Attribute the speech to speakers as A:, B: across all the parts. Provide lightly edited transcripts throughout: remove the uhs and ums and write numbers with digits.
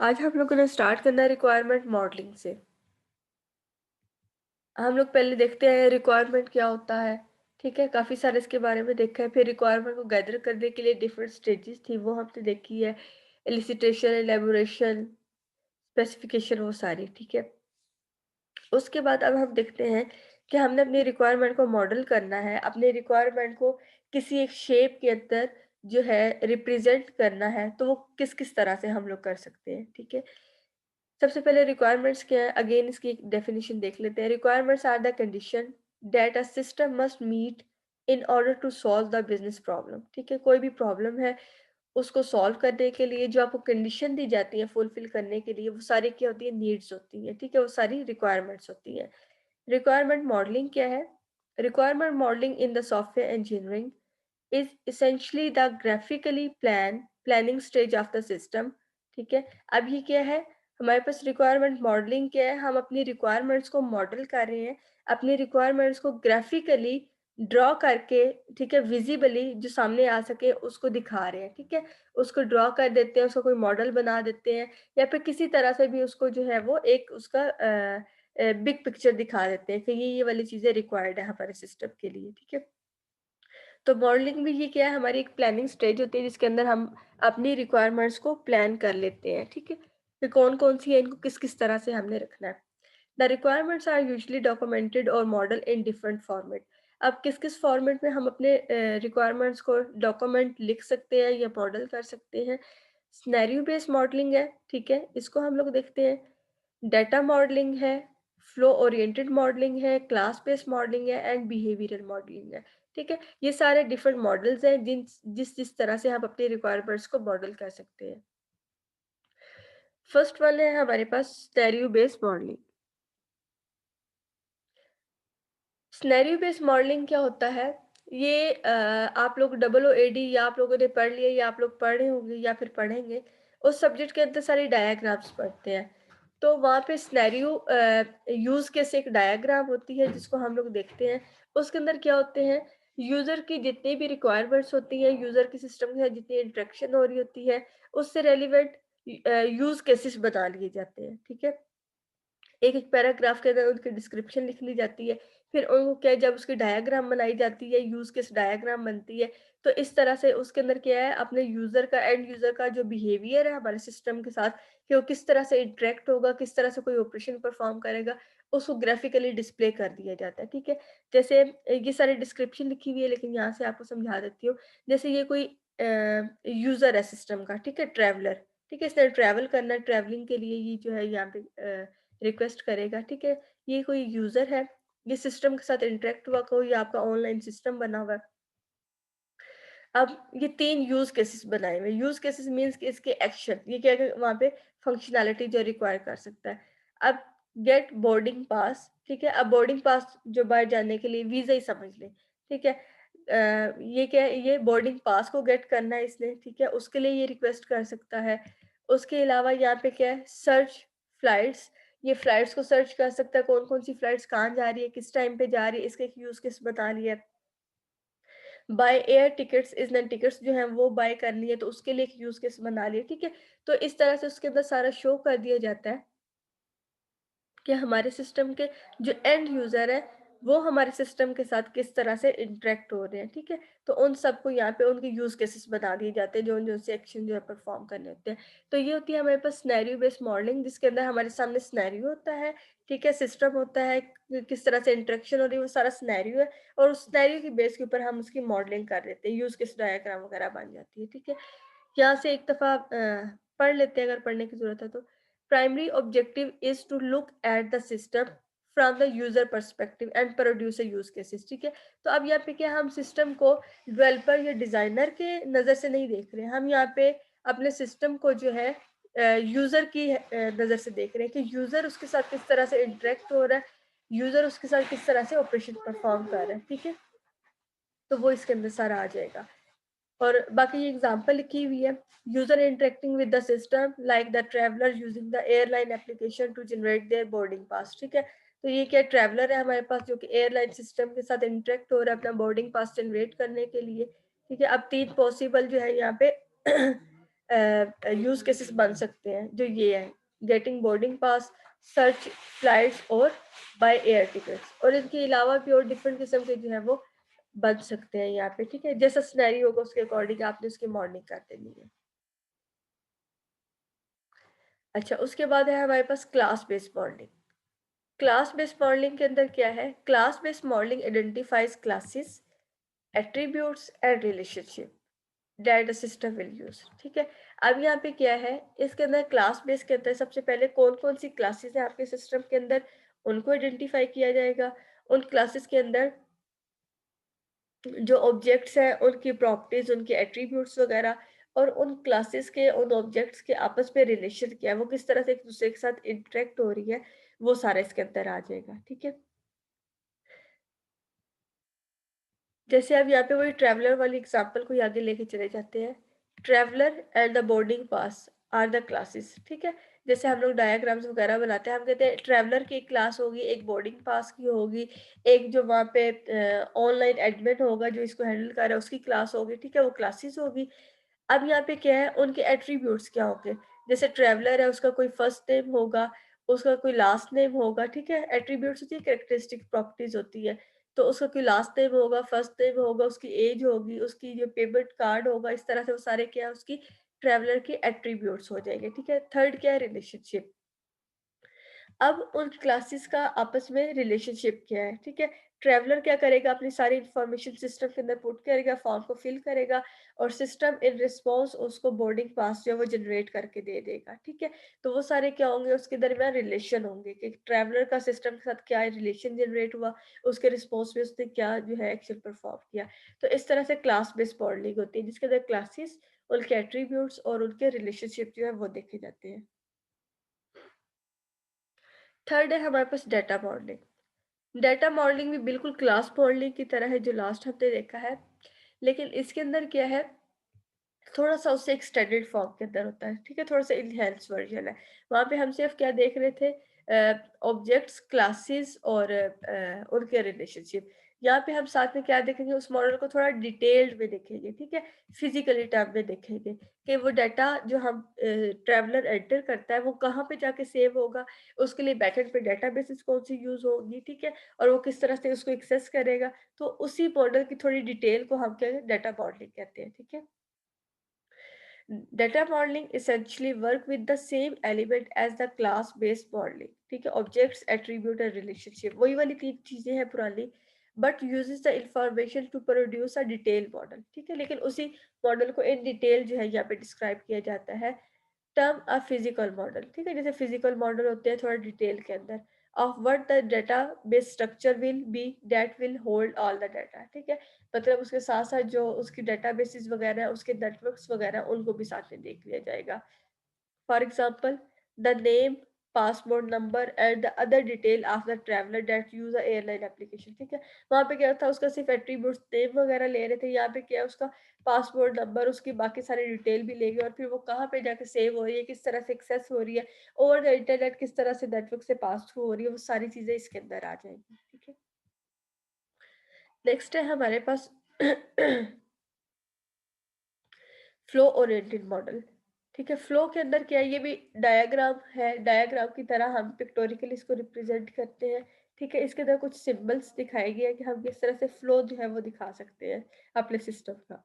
A: आज हम लोगों ने स्टार्ट करना है रिक्वायरमेंट मॉडलिंग से। हम लोग पहले देखते हैं रिक्वायरमेंट क्या होता है। ठीक है, काफ़ी सारे इसके बारे में देखा है। फिर रिक्वायरमेंट को गैदर करने के लिए डिफरेंट स्टेजेस थी, वो हमने देखी है। एलिसिटेशन, एलेबोरेशन, स्पेसिफिकेशन, वो सारी। ठीक है, उसके बाद अब हम देखते हैं कि हमने अपनी रिक्वायरमेंट को मॉडल करना है, अपने रिक्वायरमेंट को किसी एक शेप के अंदर जो है रिप्रेजेंट करना है, तो वो किस किस तरह से हम लोग कर सकते हैं। ठीक है, सबसे पहले रिक्वायरमेंट्स क्या है, अगेन इसकी एक डेफिनेशन देख लेते हैं। Requirements are the condition that a system must meet in order to solve the business problem. ठीक है, कोई भी प्रॉब्लम है उसको सॉल्व करने के लिए जो आपको कंडीशन दी जाती है फुलफिल करने के लिए, वो सारी क्या होती है, नीड्स होती है। ठीक है, वो सारी रिक्वायरमेंट्स होती है। रिक्वायरमेंट मॉडलिंग क्या है? Requirement modelling in the software engineering is essentially the graphically planning stage of the system। ठीक है, अब ये क्या है, हमारे पास रिक्वायरमेंट मॉडलिंग क्या है, हम अपनी रिक्वायरमेंट्स को मॉडल कर रहे हैं, अपनी रिक्वायरमेंट्स को ग्राफिकली ड्रॉ करके, ठीक है, विजिबली जो सामने आ सके उसको दिखा रहे हैं। ठीक है, उसको ड्रॉ कर देते हैं, उसको कोई मॉडल बना देते हैं, या फिर किसी तरह से भी उसको जो है वो एक उसका बिग पिक्चर दिखा देते हैं कि ये वाली चीज़ें रिक्वायर्ड है हमारे सिस्टम के लिए। ठीक है, तो मॉडलिंग में ये क्या है, हमारी एक प्लानिंग स्टेज होती है जिसके अंदर हम अपनी रिक्वायरमेंट्स को प्लान कर लेते हैं। ठीक है, कि कौन कौन सी है, इनको किस किस तरह से हमने रखना है। The requirements are usually documented और मॉडल इन डिफरेंट फॉर्मेट। अब किस किस फॉर्मेट में हम अपने रिक्वायरमेंट्स को डॉक्यूमेंट लिख सकते हैं या मॉडल कर सकते हैं। सिनेरियो बेस्ड मॉडलिंग है, ठीक है, इसको हम लोग देखते हैं। डेटा मॉडलिंग है, फ्लो ओरिएंटेड मॉडलिंग है, क्लास बेस्ड मॉडलिंग है एंड बिहेवियरल मॉडलिंग है। ठीक है, ये सारे डिफरेंट मॉडल्स हैं जिस जिस तरह से हम अपनी रिक्वायरमेंट्स को मॉडल कर सकते हैं। फर्स्ट वाले है हमारे पास scenario based modelling. Scenario based modelling क्या होता है? ये आप लोग OOAD या आप लोगों ने पढ़ लिया या आप लोग पढ़े होंगे या फिर पढ़ेंगे, उस सब्जेक्ट के अंदर सारी डायग्राम्स पढ़ते हैं। तो वहाँ पे सिनेरियो यूज़ केस एक डायग्राम होती है जिसको हम लोग देखते हैं। उसके अंदर क्या होते हैं, यूज़र की जितनी भी रिक्वायरमेंट्स होती हैं, यूज़र की सिस्टम के साथ जितनी इंटरेक्शन हो रही होती है, उससे रेलेवेंट यूज़ केसेस बना लिए जाते हैं। ठीक है? एक-एक पैराग्राफ के अंदर उनकी डिस्क्रिप्शन लिख ली जाती है। फिर उनको क्या है, जब उसकी डायग्राम बनाई जाती है, यूज़ केस डायग्राम बनती है, तो इस तरह से उसके अंदर क्या है, अपने यूज़र का, एंड यूज़र का जो बिहेवियर है हमारे सिस्टम के साथ, कि वो किस तरह से इंटरैक्ट होगा, किस तरह से कोई ऑपरेशन परफ़ॉर्म करेगा, उसको ग्राफ़िकली डिस्प्ले कर दिया जाता है। ठीक है? जैसे ये सारी डिस्क्रिप्शन लिखी हुई है, लेकिन यहाँ से आपको समझा देती हूँ। जैसे ये कोई यूज़र है सिस्टम का, ठीक है? ट्रैवलर, ठीक है? इसने ट्रैवल करना है, ट्रैवलिंग के लिए ये जो है यहाँ पे रिक्वेस्ट करेगा। ठीक है, ये कोई यूजर है, ये सिस्टम के साथ इंटरेक्ट हुआ, कोई आपका ऑनलाइन सिस्टम बना हुआ है। अब ये तीन यूज केसेस बनाए हुए, यूज केसेस मीन्स कि इसके एक्शन, ये क्या है, वहां पे फंक्शनैलिटी जो रिक्वायर कर सकता है। अब गेट बोर्डिंग पास, ठीक है, अब बोर्डिंग पास जो बाहर जाने के लिए वीजा ही समझ लें। ठीक है, ये क्या है, ये बोर्डिंग पास को गेट करना है इसने। ठीक है, उसके लिए ये रिक्वेस्ट कर सकता है। उसके अलावा यहाँ पे क्या है, सर्च फ्लाइट्स, ये फ्लाइट्स को सर्च कर सकता है, कौन कौन सी फ्लाइट्स कहाँ जा रही है, किस टाइम पे जा रही है, इसका एक यूज केस बता लिया है। बाय एयर टिकट्स, इसने टिकट्स जो हैं वो बाय करनी है, तो उसके लिए एक यूज केस बना लिया। ठीक है, तो इस तरह से उसके अंदर सारा शो कर दिया जाता है कि हमारे सिस्टम के जो एंड यूजर है, वो हमारे सिस्टम के साथ किस तरह से इंटरेक्ट हो रहे हैं। ठीक है, तो उन सबको यहाँ पे उनके यूज केसेस बता दिए जाते हैं, जो जो से एक्शन जो है परफॉर्म करने होते हैं। तो ये होती है हमारे पास सिनेरियो बेस्ड मॉडलिंग, जिसके अंदर हमारे सामने सिनेरियो होता है, ठीक है, सिस्टम होता है, किस तरह से इंटरेक्शन हो रही है, वो सारा सिनेरियो है, और उस सिनेरियो की बेस के ऊपर हम उसकी मॉडलिंग कर देते हैं, यूज केस डायग्राम वगैरह बन जाती है। ठीक है, यहाँ से एक दफा पढ़ लेते हैं अगर पढ़ने की जरूरत है तो। Primary objective is to look at the system from the user perspective and produce use cases. ठीक है, तो अब यहाँ पे क्या, हम सिस्टम को डेवलपर या डिजाइनर के नजर से नहीं देख रहे हैं, हम यहाँ पे अपने सिस्टम को जो है यूजर की नजर से देख रहे हैं कि यूजर उसके साथ किस तरह से इंटरेक्ट हो रहा है, यूजर उसके साथ किस तरह से ऑपरेशन परफॉर्म कर रहा है। ठीक है, तो वो इसके अंदर सारा आ जाएगा। और बाकी ये एग्जांपल लिखी हुई है, user interacting with the system like the traveller using the airline application to generate their boarding pass. ठीक है, तो ये क्या, ट्रैवलर है हमारे पास जो कि एयरलाइन सिस्टम के साथ इंटरेक्ट हो रहा है अपना बोर्डिंग पास जनरेट करने के लिए। ठीक है, अब तीन पॉसिबल जो है यहाँ पे यूज केसेस बन सकते हैं जो ये है, getting boarding pass, search flights और बाय एयर टिकट्स। और इनके अलावा भी और डिफरेंट किस्म के जो है वो बन सकते हैं यहाँ पे, ठीक है। जैसा सिनेरियो होगा उसके अकॉर्डिंग आपने उसकी मॉर्निंग कर देनी है। अच्छा, उसके बाद है हमारे पास class based modelling. Class based modelling के अंदर क्या है, class based modelling identifies classes, attributes and relationship that the system will use, ठीक है। अब यहाँ पे क्या है, इसके अंदर क्लास बेस के अंदर सबसे पहले कौन कौन सी क्लासेस है आपके सिस्टम के अंदर, उनको आइडेंटिफाई किया जाएगा। उन क्लासेस के अंदर जो ऑब्जेक्ट्स हैं उनकी प्रॉपर्टीज, उनके एट्रीब्यूट्स वगैरह, और उन क्लासेस के उन ऑब्जेक्ट्स के आपस में रिलेशन क्या है, वो किस तरह से एक दूसरे के साथ इंटरेक्ट हो रही है, वो सारा इसके अंदर आ जाएगा, ठीक है। जैसे अब यहाँ पे वही ट्रैवलर वाली एग्जांपल को आगे लेके चले जाते हैं। Traveller and the boarding pass are the classes, ठीक है। जैसे हम लोग डायग्राम्स वगैरह बनाते हैं, हम कहते हैं ट्रैवलर की एक क्लास होगी, एक बोर्डिंग पास की होगी, एक जो वहाँ पे ऑनलाइन एडमिन होगा जो इसको हैंडल कर रहा है उसकी क्लास होगी, ठीक है, वो क्लासेस होगी। अब यहाँ पे क्या है, उनके एट्रीब्यूट्स क्या होंगे। जैसे ट्रैवलर है, उसका कोई फर्स्ट नेम होगा, उसका कोई लास्ट नेम होगा, ठीक है। एट्रीब्यूट्स होती है, कैरेक्टरिस्टिक प्रॉपर्टीज होती है। तो उसका कोई लास्ट नेम होगा, फर्स्ट नेम होगा, उसकी एज होगी, उसकी जो पेमेंट कार्ड होगा, इस तरह से वो सारे क्या है उसकी ट्रैवलर के एट्रीब्यूट्स हो जाएंगे, ठीक है। थर्ड क्या है, रिलेशनशिप। अब उन क्लासेस का आपस में रिलेशनशिप क्या है, ठीक है। ट्रैवलर क्या करेगा, अपनी सारी इंफॉर्मेशन सिस्टम के अंदर पुट करेगा, फॉर्म को फिल करेगा, और सिस्टम इन रिस्पॉन्स उसको बोर्डिंग पास जो है वो जनरेट करके दे देगा, ठीक है। तो वो सारे क्या होंगे, उसके दरमियान रिलेशन होंगे कि ट्रैवलर का सिस्टम के साथ क्या रिलेशन जनरेट हुआ, उसके रिस्पॉन्स में उसने क्या जो है एक्शन परफॉर्म किया। तो इस तरह से क्लास बेस्ड मॉडलिंग होती है जिसके अंदर क्लासेस, उनके एट्रीब्यूट्स और उनके रिलेशनशिप जो है वो देखे जाते हैं। थर्ड है हमारे पास डेटा मॉडलिंग। डेटा मॉडलिंग भी बिल्कुल क्लास मॉडलिंग की तरह है जो लास्ट हमने देखा है, लेकिन इसके अंदर क्या है, थोड़ा सा उससे एक्सटेंडेड फॉर्म के अंदर होता है, ठीक है, थोड़ा सा इनहेंस वर्जन है। वहाँ पे हम सिर्फ क्या देख रहे थे, ऑब्जेक्ट्स, क्लासेस और उनके रिलेशनशिप। यहाँ पे हम साथ में क्या देखेंगे, उस मॉडल को थोड़ा डिटेल्ड में देखेंगे, ठीक है, फिजिकली टर्म में देखेंगे कि वो डाटा जो हम ट्रैवलर एंटर करता है वो कहाँ पे जाके सेव होगा, उसके लिए बैकएंड पे डेटाबेसेस कौन सी यूज होगी, ठीक है, और वो किस तरह से उसको एक्सेस करेगा। तो उसी मॉडल की थोड़ी डिटेल को हम क्या डेटा मॉडलिंग कहते हैं, ठीक है। Data modeling essentially work with the same element as the class based modeling, ठीक है। ऑब्जेक्ट्स, एट्रीब्यूट और रिलेशनशिप वही वाली तीन चीजें हैं पुरानी, but uses the information to produce a detail model, ठीक है। लेकिन उसी मॉडल को इन डिटेल जो है यहाँ पे डिस्क्राइब किया जाता है। टर्म अ फिजिकल मॉडल, ठीक है, जैसे फिजिकल मॉडल होते हैं थोड़ा डिटेल के अंदर, of what the data base structure will be that will hold all the data, ठीक है। मतलब उसके साथ साथ जो उसकी डाटा बेसिस वगैरह है, उसके नेटवर्क्स वगैरह, उनको भी साथ में देख लिया जाएगा। For example, the name, passport number and the other detail of the traveller that use a airline application, ठीक है। वहाँ पे क्या था, उसका सिर्फ एट्रीब्यूट्स नेम वगैरह ले रहे थे, यहाँ पे क्या है, उसका पासपोर्ट नंबर, उसकी बाकी सारी डिटेल भी लेंगे, और फिर वो कहाँ पे जाके सेव हो रही है, किस तरह से एक्सेस हो रही है, ओवर द इंटरनेट किस तरह से नेटवर्क से पास थ्रू हो रही है, वो सारी चीजें इसके अंदर आ जाएंगी, ठीक है। नेक्स्ट है हमारे पास फ्लो ओरिएंटेड मॉडल, ठीक है। फ्लो के अंदर क्या है, ये भी डायग्राम है, डायग्राम की तरह हम पिक्टोरिकली इसको रिप्रेजेंट करते हैं, ठीक है। इसके अंदर कुछ सिंबल्स दिखाए गए हैं कि हम किस तरह से फ्लो जो है वो दिखा सकते हैं अपने सिस्टम का।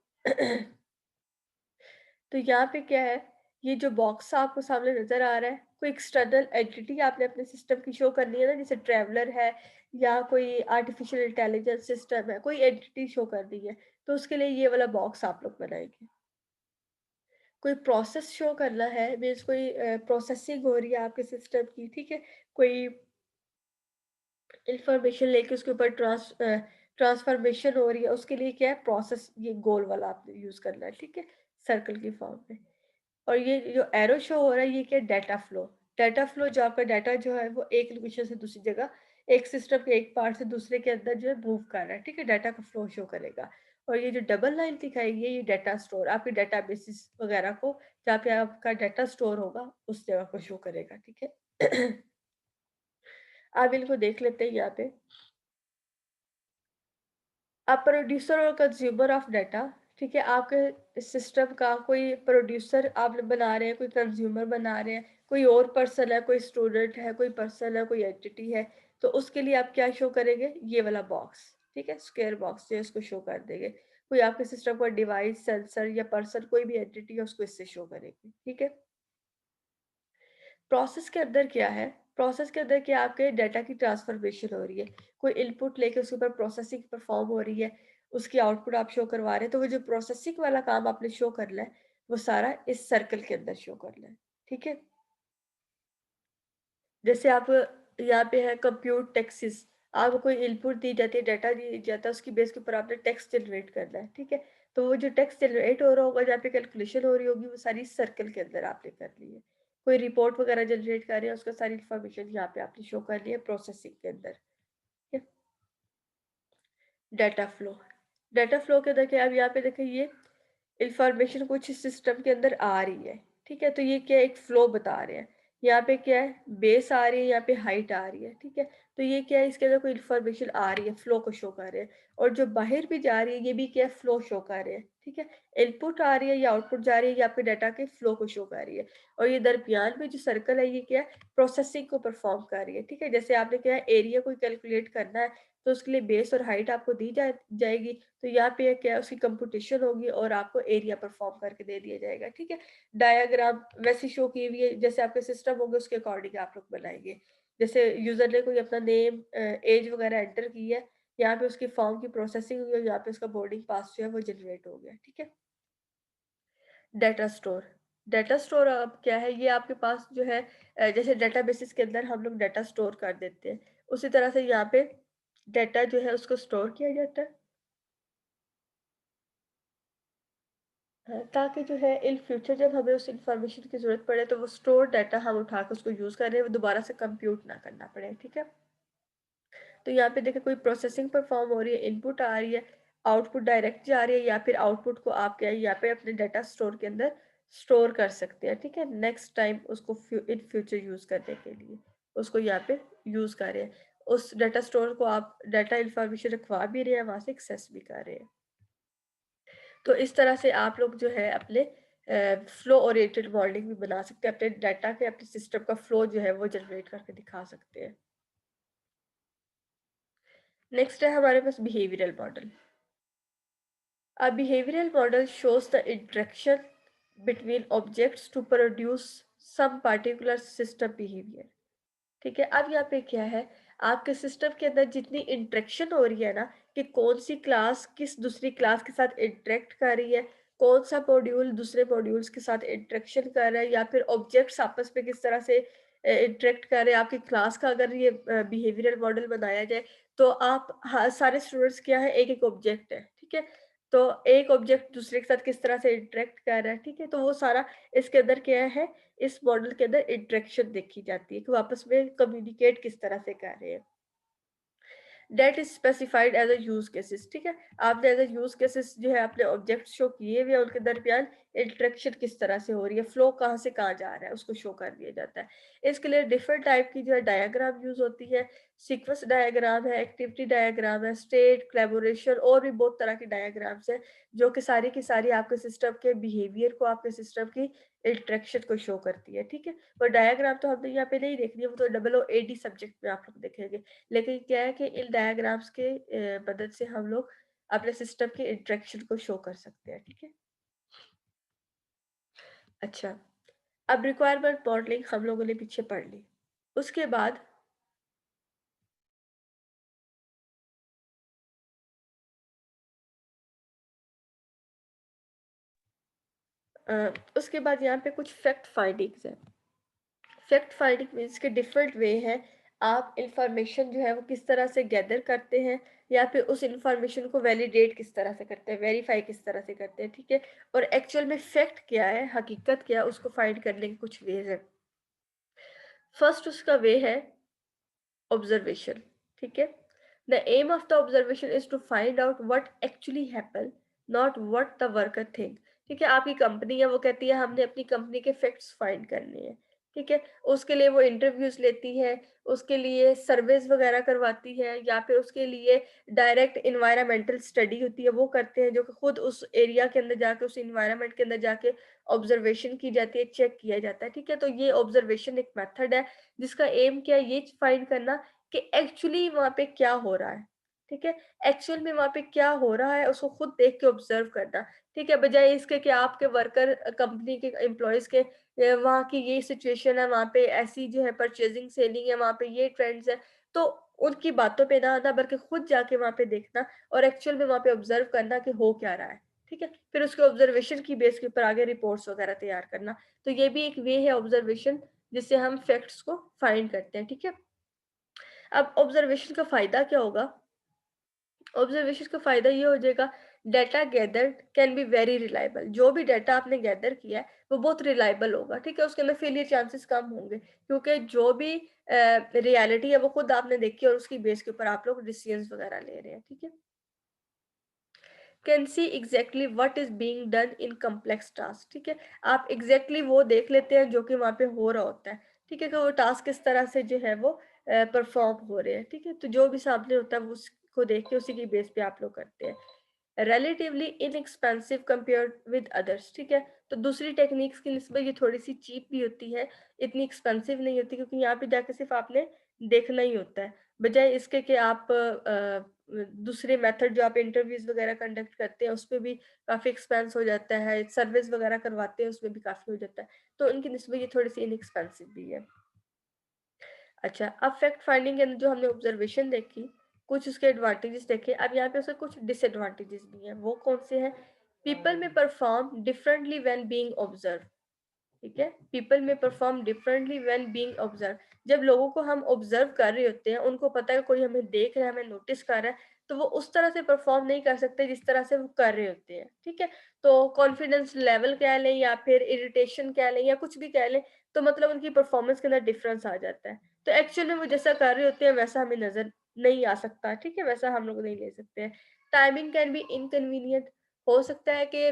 A: तो यहाँ पे क्या है, ये जो बॉक्स आपको सामने नजर आ रहा है, कोई एक्सटर्नल एंटिटी आपने अपने सिस्टम की शो करनी है ना, जैसे ट्रैवलर है या कोई आर्टिफिशियल इंटेलिजेंस सिस्टम है, कोई एंटिटी शो करनी है, तो उसके लिए ये वाला बॉक्स आप लोग बनाएंगे। कोई प्रोसेस शो करना है, मीन्स कोई प्रोसेसिंग हो रही है आपके सिस्टम की, ठीक है, कोई इंफॉर्मेशन लेके उसके ऊपर ट्रांसफॉर्मेशन हो रही है, उसके लिए क्या है, प्रोसेस, ये गोल वाला आपने यूज करना है, ठीक है, सर्कल की फॉर्म में। और ये जो एरो शो हो रहा है, ये क्या है, डाटा फ्लो। डाटा फ्लो, जो आपका डाटा जो है वो एक लोकेशन से दूसरी जगह, एक सिस्टम के एक पार्ट से दूसरे के अंदर जो है मूव कर रहा है, ठीक है, डाटा का फ्लो शो करेगा। और ये जो डबल लाइन दिखाई है, ये डाटा स्टोर, आपके डाटा बेसिस वगैरह को, जहाँ पे आपका डाटा स्टोर होगा उस जगह को शो करेगा, ठीक है। आप इनको देख लेते हैं यहाँ पे। अब प्रोड्यूसर और कंज्यूमर ऑफ डाटा, ठीक है, आपके सिस्टम का कोई प्रोड्यूसर आप बना रहे हैं, कोई कंज्यूमर बना रहे हैं, कोई और पर्सन है, कोई स्टूडेंट है, कोई पर्सन है, कोई एंटिटी है, तो उसके लिए आप क्या शो करेंगे? ये वाला बॉक्स, ठीक है, स्क्वायर बॉक्स जो है उसको शो कर देंगे। कोई आपके सिस्टम का डिवाइस, सेंसर या पर्सन कोई भी एंटिटी है उसको इससे शो करेंगे, ठीक है। प्रोसेस के अंदर क्या है? प्रोसेस के अंदर क्या आपके डाटा की ट्रांसफॉर्मेशन हो रही है, कोई इनपुट लेके उसके ऊपर प्रोसेसिंग परफॉर्म हो रही है, उसकी आउटपुट आप शो करवा रहे हैं, तो वो जो प्रोसेसिंग वाला काम आपने शो करना है वो सारा इस सर्कल के अंदर शो करना है, ठीक है। जैसे आप यहाँ पे है कंप्यूट टेक्सिस, आपको कोई इनपुट दी जाती है, डाटा दी जाता है, उसकी बेस के ऊपर आपने टेक्स्ट जनरेट करना है, ठीक है। तो वो जो टेक्स्ट जनरेट हो रहा होगा, जहाँ पे कैलकुलेशन हो रही होगी, वो सारी सर्कल के अंदर आपने करनी है। कोई रिपोर्ट वगैरह जनरेट कर रहे हैं, उसका सारी इन्फॉर्मेशन यहाँ पे आपने शो करनी है प्रोसेसिंग के अंदर, ठीक है। डाटा फ्लो, डाटा फ्लो के अंदर क्या, अब यहाँ पे देखिए ये इंफॉर्मेशन कुछ सिस्टम के अंदर आ रही है, ठीक है, तो ये क्या एक फ्लो बता रहे हैं। यहाँ पे क्या है, बेस आ रही है, यहाँ पे हाइट आ रही है, ठीक है। तो ये क्या है, इसके अंदर कोई इंफॉर्मेशन आ रही है, फ्लो को शो कर रहे हैं। और जो बाहर भी जा रही है, ये भी क्या है, फ्लो शो कर रहे हैं, ठीक है। इनपुट आ रही है या आउटपुट जा रही है, ये आपके डाटा के फ्लो को शो कर रही है। और ये दरमियान में जो सर्कल है, ये क्या है, प्रोसेसिंग को परफॉर्म कर रही है, ठीक है। जैसे आपने क्या है, एरिया को कैलकुलेट करना है, तो उसके लिए बेस और हाइट आपको दी जाएगी, तो यहाँ पे क्या है, उसकी कंप्यूटेशन होगी और आपको एरिया परफॉर्म करके दे दिया जाएगा, ठीक है। डायग्राम वैसे शो की हुई है, जैसे आपके सिस्टम होंगे उसके अकॉर्डिंग आप लोग बनाएंगे। जैसे यूजर ने कोई अपना नेम, एज वगैरह एंटर की है, यहाँ पे उसकी फॉर्म की प्रोसेसिंग हुई है, यहाँ पे उसका बोर्डिंग पास जो है वो जनरेट हो गया, ठीक है। डाटा स्टोर, डाटा स्टोर अब क्या है, ये आपके पास जो है जैसे डेटाबेसेस के अंदर हम लोग डाटा स्टोर कर देते हैं, उसी तरह से यहाँ पे डाटा जो है उसको स्टोर किया जाता है। हाँ, ताकि जो है इन फ्यूचर जब हमें उस इंफॉर्मेशन की ज़रूरत पड़े, तो वो स्टोर डाटा हम उठा के उसको यूज़ कर रहे हैं, वो दोबारा से कंप्यूट ना करना पड़े, ठीक है। तो यहाँ पे देखिए कोई प्रोसेसिंग परफॉर्म हो रही है, इनपुट आ रही है, आउटपुट डायरेक्ट जा रही है, या फिर आउटपुट को आप क्या है यहाँ पे अपने डाटा स्टोर के अंदर स्टोर कर सकते हैं, ठीक है। नेक्स्ट टाइम उसको इन फ्यूचर यूज़ करने के लिए उसको यहाँ पे यूज़ कर रहे हैं। उस डाटा स्टोर को आप डाटा इंफॉर्मेशन रखवा भी रहे हैं, वहाँ से एक्सेस भी कर रहे हैं। तो इस तरह से आप लोग जो है अपने फ्लो ओरिएंटेड मॉडलिंग भी बना सकते हैं, अपने डाटा के, अपने सिस्टम का फ्लो जो है वो जनरेट करके दिखा सकते हैं। नेक्स्ट है हमारे पास behavioural model. A behavioral model shows the interaction between objects to produce some particular system behavior. ठीक है, अब यहाँ पे क्या है, आपके सिस्टम के अंदर जितनी इंटरेक्शन हो रही है ना, कि कौन सी क्लास किस दूसरी क्लास के साथ इंटरेक्ट कर रही है, कौन सा मॉड्यूल दूसरे मॉड्यूल्स के साथ इंटरेक्शन कर रहा है, या फिर ऑब्जेक्ट्स आपस में किस तरह से इंटरेक्ट कर रहे हैं, आपकी क्लास का अगर ये बिहेवियरल मॉडल बनाया जाए, तो आप हाँ, सारे स्टूडेंट्स क्या है, एक एक ऑब्जेक्ट है, ठीक है। तो एक ऑब्जेक्ट दूसरे के साथ किस तरह से इंटरेक्ट कर रहा है, ठीक है, तो वो सारा इसके अंदर क्या है, इस मॉडल के अंदर इंटरेक्शन देखी जाती है कि वो आपस में कम्युनिकेट किस तरह से कर रहे हैं। That is specified as a use cases, ठीक है। आपने एज अ यूज केसेस जो है अपने ऑब्जेक्ट शो किए हुए, उनके दरमियान इंटरेक्शन किस तरह से हो रही है, फ्लो कहाँ से कहाँ जा रहा है, उसको शो कर दिया जाता है। इसके लिए डिफरेंट टाइप की जो है डायग्राम यूज होती है। सीक्वेंस डायग्राम है, एक्टिविटी डायग्राम है, स्टेट, कोलैबोरेशन, और भी बहुत तरह की डायग्राम्स है, जो कि सारी की सारी आपके सिस्टम के बिहेवियर को, आपके सिस्टम की इंटरेक्शन को शो करती है, ठीक है। और डायग्राम तो हमने यहाँ पे नहीं देखनी है, वो तो OOAD सब्जेक्ट में आप लोग देखेंगे। लेकिन क्या है कि इन डायग्राम्स के मदद से हम लोग अपने सिस्टम के इंटरेक्शन को शो कर सकते हैं, ठीक है। अच्छा, अब रिक्वायरमेंट मॉडलिंग हम लोगों ने पीछे पढ़ ली। उसके बाद उसके बाद यहाँ पे कुछ फैक्ट फाइंडिंग्स हैं। फैक्ट फाइंडिंग मीन्स के डिफरेंट वे हैं, आप इंफॉर्मेशन जो है वो किस तरह से गैदर करते हैं, या फिर उस इंफॉर्मेशन को वैलिडेट किस तरह से करते हैं, वेरीफाई किस तरह से करते हैं, ठीक है। और एक्चुअल में फैक्ट क्या है, हकीकत क्या है, उसको फाइंड करने के कुछ वेज हैं। फर्स्ट उसका वे है ऑब्जर्वेशन, ठीक है। The aim of the observation is to find out what actually happen, not what the worker think, ठीक है। आपकी कंपनी है, वो कहती है हमने अपनी कंपनी के फैक्ट्स फाइंड करने हैं, ठीक है? उसके लिए वो इंटरव्यूज़ लेती है, उसके लिए सर्वेज़ वगैरह करवाती है या फिर उसके लिए डायरेक्ट एनवायरनमेंटल स्टडी होती है, वो करते हैं जो कि खुद उस एरिया के अंदर जाके, उस एनवायरनमेंट के अंदर जाके ऑब्ज़र्वेशन की जाती है, चेक किया जाता है, ठीक है? तो ये ऑब्ज़र्वेशन एक मेथड है, जिसका एम क्या है, ये फाइंड करना कि एक्चुअली वहाँ पे क्या हो रहा है, ठीक है? एक्चुअल में वहाँ पे क्या हो रहा है, उसको खुद देख के ऑब्ज़र्व करना, ठीक है? बजाए इसके कि आपके वर्कर कंपनी के एम्प्लॉइज़ के वहाँ की ये सिचुएशन है, वहाँ पे ऐसी जो है परचेज़िंग सेलिंग है, वहाँ पे ये ट्रेंड्स हैं, तो उनकी बातों पे ना आना बल्कि खुद जाके वहाँ पे देखना और एक्चुअल में वहाँ पे ऑब्ज़र्व करना कि हो क्या रहा है, ठीक है? फिर उसके ऑब्ज़र्वेशन की बेस के ऊपर आगे रिपोर्ट्स वगैरह तैयार करना। तो ये भी एक वे है ऑब्ज़र्वेशन जिससे हम फैक्ट्स को फाइंड करते हैं, ठीक है? अब ऑब्ज़र्वेशन का फ़ायदा क्या होगा? ऑब्जर्वेशन का फ़ायदा ये हो जाएगा, data gathered can be very reliable. जो भी डाटा आपने गैदर किया है, वो बहुत रिलायबल होगा, ठीक है? उसके अंदर फेलियर चांसेस कम होंगे क्योंकि जो भी रियलिटी है वो खुद आपने देखी है और उसकी बेस के ऊपर आप लोग डिसीजंस वगैरह ले रहे हैं, ठीक है? Can see exactly what is being done in complex task, ठीक है? आप एग्जैक्टली वो देख लेते हैं जो कि वहाँ पे हो रहा होता है, ठीक है? कि वो टास्क किस तरह से जो है वो परफॉर्म हो रहे हैं, ठीक है? तो जो भी सामने होता है वो उसको देख के उसी की बेस पे आप लोग करते हैं। Relatively inexpensive compared with others, ठीक है? तो दूसरी टेक्निक्स की निस्बत ये थोड़ी-सी चीप भी होती है, इतनी एक्सपेंसिव नहीं होती क्योंकि यहाँ पे जाके सिर्फ़ आपने देखना ही होता है। बजाय इसके कि आप दूसरे मेथड जो आप इंटरव्यूज़ वगैरह कंडक्ट करते हैं, उसपे भी काफ़ी एक्सपेंस हो जाता है, सर्विस वगैरह करवाते हैं, उसमें भी काफ़ी हो जाता है। तो उनकी निस्बत ये थोड़ी-सी इनएक्सपेंसिव भी है। अच्छा, अब फैक्ट फाइंडिंग के अंदर जो हमने ऑब्जर्वेशन देखी, कुछ उसके एडवांटेजेस देखे, अब यहाँ पे उसके कुछ डिसएडवांटेजेस भी हैं। वो कौन से हैं? पीपल में perform differently when being observed, ठीक है? पीपल में perform differently when being observed. जब लोगों को हम ऑब्जर्व कर रहे होते हैं, उनको पता है कोई हमें देख रहा है, हमें नोटिस कर रहा है, तो वो उस तरह से परफॉर्म नहीं कर सकते जिस तरह से वो कर रहे होते हैं, ठीक है? तो कॉन्फिडेंस लेवल कह लें या फिर इरिटेशन कह लें या कुछ भी कह लें, तो मतलब उनकी परफॉर्मेंस के अंदर डिफरेंस आ जाता है। तो एक्चुअल में वो जैसा कर रहे होते हैं वैसा हमें नज़र नहीं आ सकता, ठीक है? वैसा हम लोग नहीं ले सकते हैं। टाइमिंग कैन बी इनकन्वीनिएंट, हो सकता है कि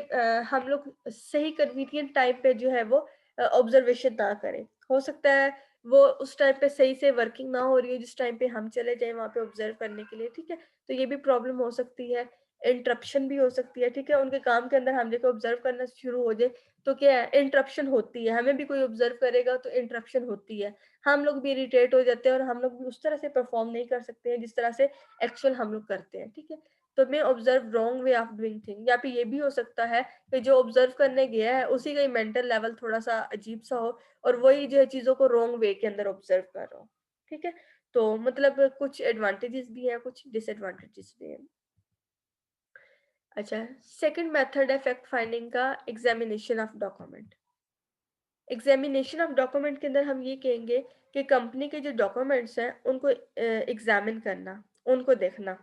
A: हम लोग सही कन्वीनिएंट टाइम पे जो है वो ऑब्जर्वेशन ना करें। हो सकता है वो उस टाइम पे सही से वर्किंग ना हो रही हो जिस टाइम पे हम चले जाएँ वहाँ पे ऑब्जर्व करने के लिए, ठीक है? तो ये भी प्रॉब्लम हो सकती है। इंटरप्शन भी हो सकती है, ठीक है? उनके काम के अंदर हम देखो ऑब्जर्व करना शुरू हो जाए तो क्या है, इंटरप्शन होती है। हमें भी कोई ऑब्जर्व करेगा तो इंटरप्शन होती है। हम लोग भी इरिटेट हो जाते हैं और हम लोग भी उस तरह से परफॉर्म नहीं कर सकते हैं जिस तरह से एक्चुअल हम लोग करते हैं, ठीक है? तो may observe wrong way of doing thing, या फिर ये भी हो सकता है कि जो ऑब्जर्व करने गया है उसी का ही मेंटल लेवल थोड़ा-सा अजीब-सा हो और वही जो है चीज़ों को रॉन्ग वे के अंदर ऑब्जर्व कर रहा हो, ठीक है? तो मतलब कुछ एडवांटेजेस भी हैं, कुछ डिसएडवांटेजेस भी हैं। अच्छा, सेकंड मेथड है फैक्ट फाइंडिंग का, examination of document. Examination of document के अंदर हम ये कहेंगे कि कंपनी के जो डॉक्यूमेंट्स हैं उनको एग्जामिन करना, उनको देखना।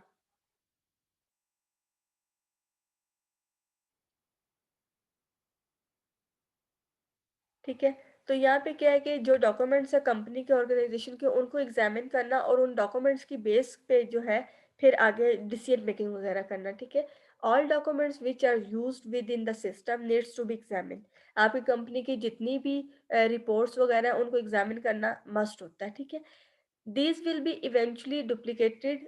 A: ठीक है? तो यहाँ पे क्या है कि जो डॉक्यूमेंट्स है कंपनी के ऑर्गेनाइज़ेशन के उनको एग्ज़ामिन करना और उन डॉक्यूमेंट्स की बेस पे जो है फिर आगे डिसीजन मेकिंग वगैरह करना, ठीक है? All documents which are used within the system needs to be examined. आपकी कंपनी की जितनी भी रिपोर्ट्स वगैरह हैं उनको एग्ज़ामिन करना मस्ट होता है, ठीक है? These will be eventually duplicated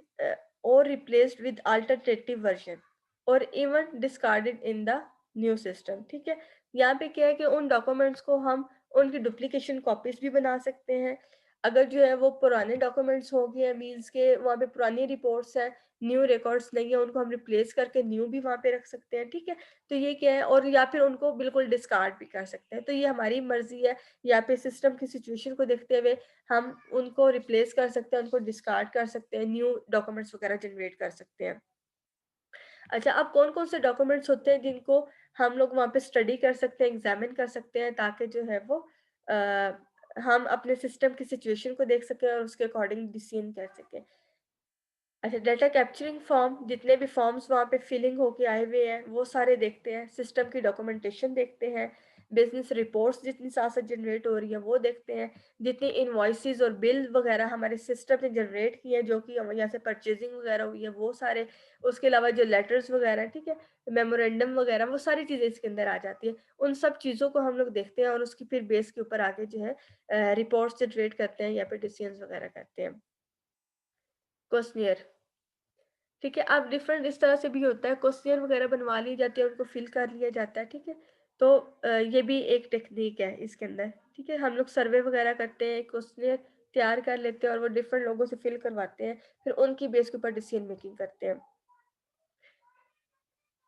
A: or replaced with alternative version or even discarded in the new system, ठीक है? यहाँ पे क्या है कि उन डॉक्यूमेंट्स को हम उनकी डुप्लीकेशन कॉपीज भी बना सकते हैं। अगर जो है वो पुराने डॉक्यूमेंट्स हो गए हैं मीन्स के वहाँ पे पुरानी रिपोर्ट्स हैं, न्यू रिकॉर्ड्स नहीं है, उनको हम रिप्लेस करके न्यू भी वहाँ पे रख सकते हैं, ठीक है? तो ये क्या है, और या फिर उनको बिल्कुल डिस्कार्ड भी कर सकते हैं। तो ये हमारी मर्ज़ी है, या फिर सिस्टम की सिचुएशन को देखते हुए हम उनको रिप्लेस कर सकते हैं, उनको डिस्कार्ड कर सकते हैं, न्यू डॉक्यूमेंट्स वगैरह जनरेट कर सकते हैं। अच्छा, अब कौन-कौन से डॉक्यूमेंट्स होते हैं जिनको हम लोग वहाँ पे स्टडी कर सकते हैं, एग्ज़ामिन कर सकते हैं ताकि जो है वो अ, हम अपने सिस्टम की सिचुएशन को देख सकें और उसके अकॉर्डिंग डिसीज़न कर सकें। अच्छा, डाटा कैप्चरिंग फॉर्म, जितने भी फॉर्म्स वहाँ पे फिलिंग होके आए हुए हैं, वो सारे देखते हैं, सिस्टम की डॉक्यूमेंटेशन देखते हैं, बिज़नेस रिपोर्ट्स जितनी साथ-साथ जनरेट हो रही है वो देखते हैं, जितनी इनवॉइसेज़ और बिल वगैरह हमारे सिस्टम ने जनरेट किए हैं जो कि हम यहाँ से परचेज़िंग वगैरह हुई है वो सारे, उसके अलावा जो लेटर्स वगैरह, ठीक है, मेमोरेंडम वगैरह वो सारी चीज़ें इसके अंदर आ जाती हैं। उन सब चीज़ों को हम लोग देखते हैं और उसकी फिर बेस के ऊपर आगे जो है रिपोर्ट्स जनरेट करते हैं या फिर डिसीजंस वगैरह करते हैं। क्वेश्चनियर, ठीक है, अब डिफरेंट इस तरह से भी होता है, क्वेश्चन वगैरह बनवा ली जाती है, उनको फिल कर लिया जाता है, ठीक है। तो ये भी एक टेक्निक है इसके अंदर, ठीक है। हम लोग सर्वे वगैरह करते हैं, क्वेश्चन तैयार कर लेते हैं और वो डिफरेंट लोगों से फिल करवाते हैं, फिर उनकी बेस के ऊपर डिसीजन मेकिंग करते हैं।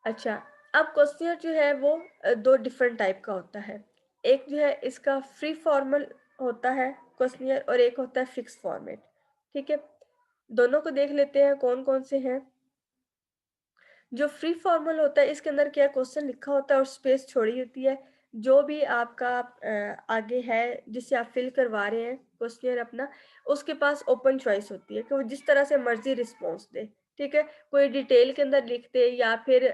A: अच्छा, अब क्वेश्चन जो है वो 2 डिफरेंट टाइप का होता है। एक जो है इसका फ्री फॉर्मल होता है क्वेश्चनियर और एक होता है फिक्स फॉर्मेट, ठीक है। दोनों को देख लेते हैं कौन-कौन से हैं। जो फ्री फॉर्मल होता है इसके अंदर क्या क्वेश्चन लिखा होता है और स्पेस छोड़ी होती है। जो भी आपका आगे है जिसे आप फिल करवा रहे हैं क्वेश्चन अपना, उसके पास ओपन चॉइस होती है कि वो जिस तरह से मर्ज़ी रिस्पॉन्स दे, ठीक है? कोई डिटेल के अंदर लिख दे या फिर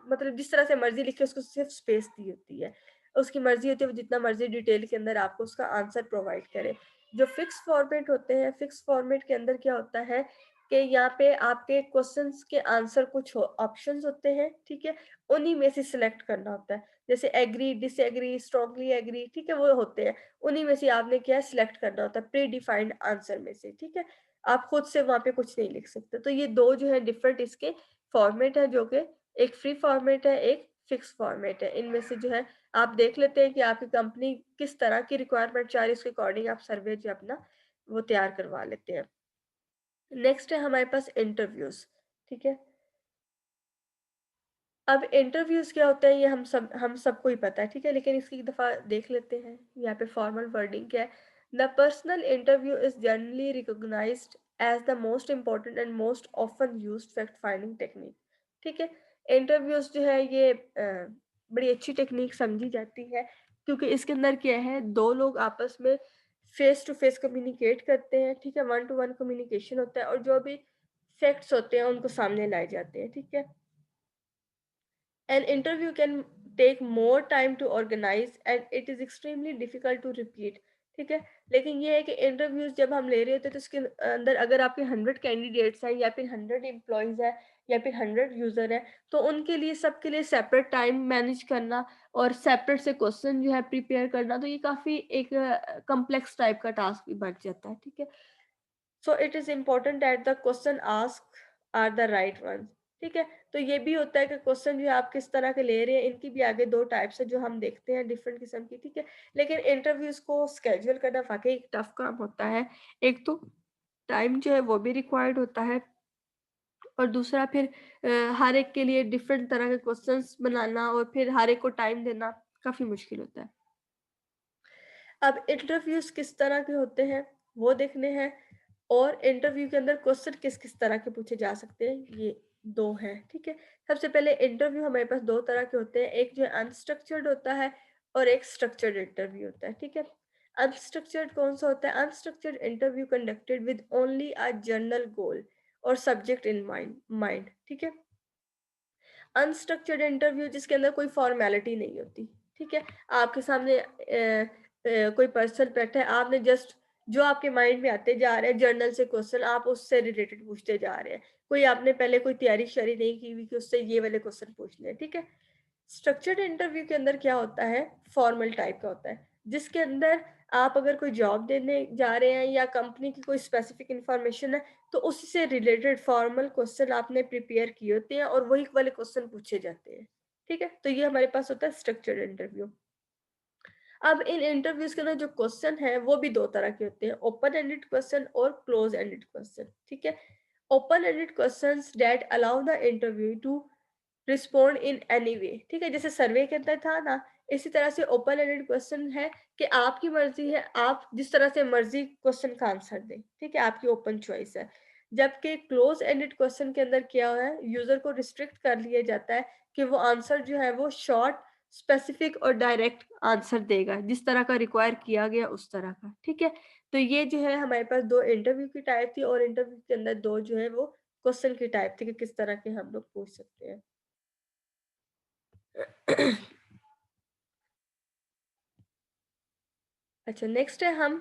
A: मतलब जिस तरह से मर्ज़ी लिखे उसको सिर्फ़ स्पेस दी होती है। उसकी मर्ज़ी होती है वो जितना मर्ज़ी डिटेल के अंदर आपको उसका आंसर प्रोवाइड करे। जो फिक्स फॉर्मेट होते हैं, फिक्स फॉर्मेट के अंदर क्या होता है कि यहाँ पे आपके क्वेश्चंस के आंसर कुछ ऑप्शंस होते हैं, ठीक है? उन्हीं में से सिलेक्ट करना होता है। जैसे एग्री, डिसएग्री, स्ट्रांगली एग्री, ठीक है? वो होते हैं। उन्हीं में से आपने क्या है सिलेक्ट करना होता है प्री डिफाइंड आंसर में से, ठीक है? आप खुद से वहाँ पे कुछ नहीं लिख सकते। तो ये 2 जो है डिफरेंट इसके फॉर्मेट है जो कि एक फ्री फॉर्मेट है, एक फिक्स फॉर्मेट है। इनमें से जो है आप देख लेते हैं कि आपकी कंपनी किस तरह की रिक्वायरमेंट चाह रही है, उसके अकॉर्डिंग आप सर्वे जो अपना वो तैयार करवा लेते हैं। नेक्स्ट है हमारे पास इंटरव्यूज़, ठीक है? अब इंटरव्यूज़ क्या होता है ये हम सबको ही पता है, ठीक है? लेकिन इसकी एक दफ़ा देख लेते हैं, यहाँ पे फॉर्मल वर्डिंग क्या है? The personal interview is generally recognised as the most important and most often used fact finding technique, ठीक है? इंटरव्यूज़ जो है ये बड़ी अच्छी टेक्निक समझी जाती है क्योंकि इसके अंदर क्या है 2 लोग आपस में फेस टू फेस कम्युनिकेट करते हैं, ठीक है? वन टू वन कम्युनिकेशन होता है और जो भी फैक्ट्स होते हैं उनको सामने लाए जाते हैं, ठीक है? An interview can take more time to organize and it is extremely difficult to repeat, ठीक है। लेकिन ये है कि इंटरव्यूज जब हम ले रहे होते हैं तो उसके अंदर अगर आपके 100 कैंडिडेट्स हैं या फिर 100 एम्प्लॉयज है या फिर 100 यूजर है तो उनके लिए सबके लिए सेपरेट टाइम मैनेज करना और सेपरेट से क्वेश्चन जो है प्रिपेयर करना, तो ये काफी एक कॉम्प्लेक्स टाइप का टास्क भी बढ़ जाता है, ठीक है। So it is important that the question asked are the right ones, ठीक है? तो ये भी होता है कि क्वेश्चन जो है आप किस तरह के ले रहे हैं, इनकी भी आगे 2 टाइप्स है जो हम देखते हैं डिफरेंट किस्म की, ठीक है? लेकिन इंटरव्यूज़ को शेड्यूल करना वाक़ई एक टफ काम होता है। एक तो टाइम जो है वो भी रिक्वायर्ड होता है और दूसरा फिर हर एक के लिए डिफरेंट तरह के क्वेश्चंस बनाना और फिर हर एक को टाइम देना काफ़ी मुश्किल होता है। अब इंटरव्यूज़ किस तरह के होते हैं, वो देखने हैं और इंटरव्यू के अंदर क्वेश्चन किस-किस तरह के पूछे जा सकते हैं, ये 2 हैं, ठीक है? सबसे पहले इंटरव्यू हमारे पास 2 तरह के होते हैं, एक जो है अनस्ट्रक्चर्ड होता है और एक स्ट्रक्चर्ड इंटरव्यू होता है, ठीक है? अनस्ट्रक्चर्ड कौन-सा होता है? Unstructured interview conducted with only a general goal और सब्जेक्ट इन माइंड, ठीक है? अनस्ट्रक्चर्ड इंटरव्यू जिसके अंदर कोई फॉर्मेलिटी नहीं होती, ठीक है? आपके सामने कोई पर्सन बैठा है, आपने जस्ट जो आपके माइंड में आते जा रहे हैं जर्नल से क्वेश्चन आप उससे रिलेटेड पूछते जा रहे हैं। कोई आपने पहले कोई तैयारी-श्यारी नहीं की हुई कि उससे ये वाले क्वेश्चन पूछने हैं, ठीक है? स्ट्रक्चर्ड इंटरव्यू के अंदर क्या होता है, फॉर्मल टाइप का होता है, जिसके अंदर आप अगर कोई जॉब देने जा रहे हैं या कंपनी की कोई स्पेसिफिक इंफॉर्मेशन है, तो उससे से रिलेटेड फॉर्मल क्वेश्चन आपने प्रिपेयर किए होते हैं और वही वाले क्वेश्चन पूछे जाते हैं, ठीक है? तो ये हमारे पास होता है स्ट्रक्चर्ड इंटरव्यू। अब इन इंटरव्यूज के अंदर जो क्वेश्चन है वो भी 2 तरह के होते हैं, ओपन एंडेड क्वेश्चन और क्लोज एंडेड क्वेश्चन, ठीक है? Open ended questions that allow the interview to respond in any way, ठीक है? जैसे सर्वे के अंदर था ना, इसी तरह से ओपन एंडेड क्वेश्चन है कि आपकी मर्ज़ी है, आप जिस तरह से मर्ज़ी क्वेश्चन का आंसर दें, ठीक है? आपकी ओपन चॉइस है। जबकि क्लोज़ एंडेड क्वेश्चन के अंदर क्या है, यूज़र को रिस्ट्रिक्ट कर लिया जाता है कि वो आंसर जो है वो शॉर्ट, स्पेसिफिक और डायरेक्ट आंसर देगा, जिस तरह का रिक्वायर किया गया उस तरह का, ठीक है? तो ये जो है हमारे पास 2 इंटरव्यू की टाइप थी और इंटरव्यू के अंदर 2 जो है वो क्वेश्चन की टाइप थी कि किस तरह के हम लोग पूछ सकते हैं। अच्छा, नेक्स्ट है हम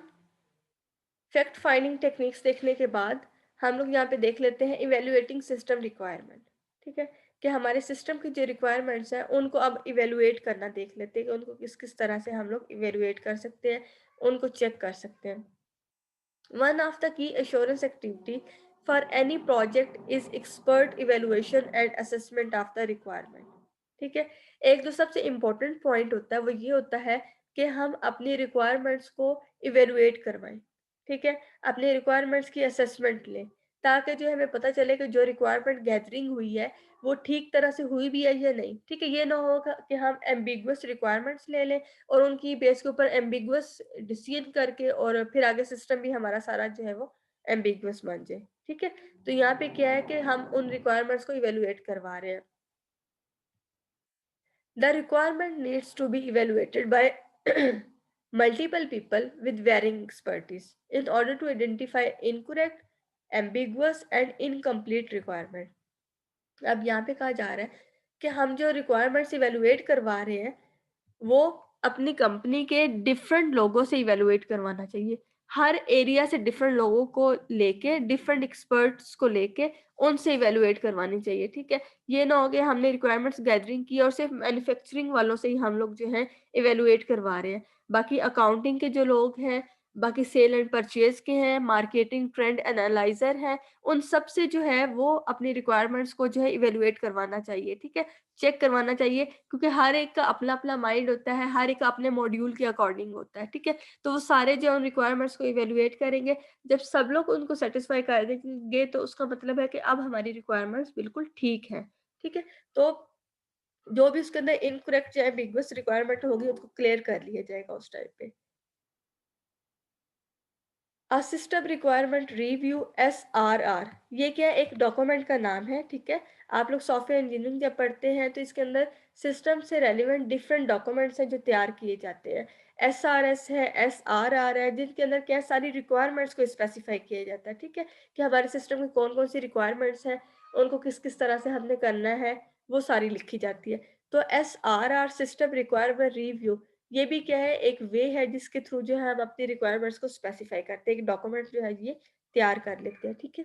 A: फैक्ट फाइंडिंग टेक्निक्स देखने के बाद हम लोग यहाँ पे देख लेते हैं इवैल्यूएटिंग सिस्टम रिक्वायरमेंट। ठीक है? कि हमारे सिस्टम की जो रिक्वायरमेंट्स हैं उनको अब इवैल्यूएट करना देख लेते हैं कि उनको किस-किस तरह से हम लोग इवैल्यूएट कर सकते हैं, उनको चेक कर सकते हैं। One of the key assurance activity for any project is expert evaluation and assessment of the requirement. ठीक है? एक जो सबसे इम्पोर्टेंट पॉइंट होता है वो ये होता है कि हम अपनी रिक्वायरमेंट्स को इवेलुएट करवाएं। ठीक है? अपनी रिक्वायरमेंट्स की असेसमेंट लें, ताकि जो है हमें पता चले कि जो रिक्वायरमेंट गैदरिंग हुई है वो ठीक तरह से हुई भी है या नहीं। ठीक है? ये ना होगा कि हम एम्बिगुअस रिक्वायरमेंट्स ले लें और उनकी बेस के ऊपर एम्बिगुअस डिसीजन करके और फिर आगे सिस्टम भी हमारा सारा जो है वो एम्बिगुअस बन जाए। ठीक है? तो यहाँ पे क्या है कि हम उन रिक्वायरमेंट्स को इवेलुएट करवा रहे हैं। The requirement needs to be evaluated by multiple people with varying expertise in order to identify incorrect, ambiguous and incomplete requirement. अब यहाँ पे कहा जा रहा है कि हम जो रिक्वायरमेंट्स इवेलुएट करवा रहे हैं वो अपनी कंपनी के डिफरेंट लोगों से इवैल्यूएट करवाना चाहिए। हर एरिया से डिफरेंट लोगों को लेके, डिफरेंट एक्सपर्ट्स को लेके उनसे इवैल्यूएट करवानी चाहिए, ठीक है? ये ना हो कि हमने रिक्वायरमेंट्स गैदरिंग की और सिर्फ़ मैन्युफैक्चरिंग वालों से ही हम लोग जो हैं इवैल्यूएट करवा रहे हैं। बाकी अकाउंटिंग के जो लोग हैं, बाकी सेल एंड परचेज़ के हैं, मार्केटिंग ट्रेंड एनालाइज़र हैं, उन सब से जो है वो अपनी रिक्वायरमेंट्स को जो है इवैल्यूएट करवाना चाहिए, ठीक है? चेक करवाना चाहिए क्योंकि हर एक का अपना-अपना माइंड होता है, हर एक अपने मॉड्यूल के अकॉर्डिंग होता है, ठीक है? तो वो सारे जो उन रिक्वायरमेंट्स को इवैल्यूएट करेंगे, जब सब लोग उनको सैटिस्फाई कर देंगे तो उसका मतलब है कि अब हमारी रिक्वायरमेंट्स बिल्कुल ठीक हैं, ठीक है? तो जो भी उसके अंदर इनकरेक्ट या एम्बिगुअस रिक्वायरमेंट होगी उसको क्लियर कर लिया जाएगा उस टाइम पे। सिस्टम रिक्वायरमेंट रिव्यू एसआरआर ये क्या है एक डॉक्यूमेंट का नाम है ठीक है। आप लोग सॉफ्टवेयर इंजीनियरिंग जब पढ़ते हैं तो इसके अंदर सिस्टम से रेलिवेंट डिफरेंट डॉक्यूमेंट्स हैं जो तैयार किए जाते हैं। एसआरएस है, एसआरआर है, जिनके अंदर क्या सारी रिक्वायरमेंट्स को स्पेसिफाई किया जाता है ठीक है कि हमारे सिस्टम में कौन कौन सी रिक्वायरमेंट्स हैं, उनको किस किस तरह से हमने करना है, वो सारी लिखी जाती है। तो एसआरआर सिस्टम रिक्वायरमेंट रिव्यू ये भी क्या है एक वे है जिसके थ्रू जो है हम अपनी रिक्वायरमेंट्स को स्पेसिफाई करते हैं, एक डॉक्यूमेंट जो है ये तैयार कर लेते हैं, ठीक है?